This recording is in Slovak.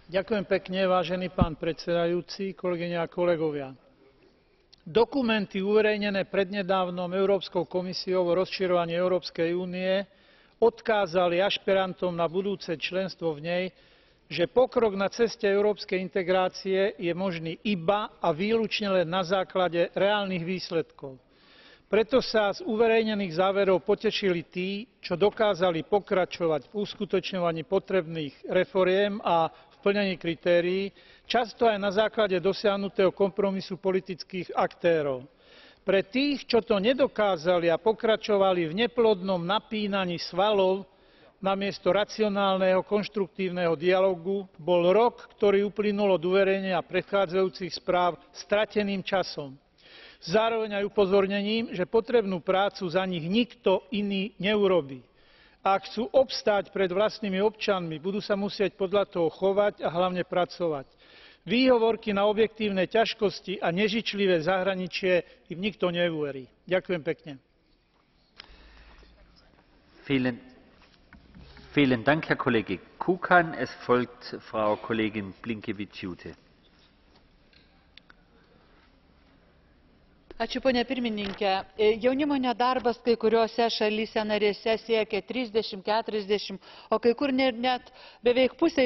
Ďakujem pekne, vážený pán predsedajúci, kolegyne a kolegovia. Dokumenty uverejnené prednedávnom Európskou komisiou o rozširovaní Európskej únie odkázali ašpirantom na budúce členstvo v nej, že pokrok na ceste európskej integrácie je možný iba a výlučne len na základe reálnych výsledkov. Preto sa z uverejnených záverov potešili tí, čo dokázali pokračovať v uskutočňovaní potrebných reforiem a v plnení kritérií, často aj na základe dosiahnutého kompromisu politických aktérov. Pre tých, čo to nedokázali a pokračovali v neplodnom napínaní svalov namiesto racionálneho konštruktívneho dialógu, bol rok, ktorý uplynul od uverejnenia predchádzajúcich správ, strateným časom. Zároveň aj upozornením, že potrebnú prácu za nich nikto iný neurobí. Ak chcú obstáť pred vlastnými občanmi, budú sa musieť podľa toho chovať a hlavne pracovať. Výhovorky na objektívne ťažkosti a nežičlivé zahraničie im nikto neuverí. Ďakujem pekne. Vielen Dank, Herr Kollege Kukan. Es folgt Frau Kollegin Blinkevičiūtė. Ačiū, ponia pirmininkė. Jaunimo nedarbas kai kuriuose šalyse narėse siekia 30–40, o kai kur net beveik pusė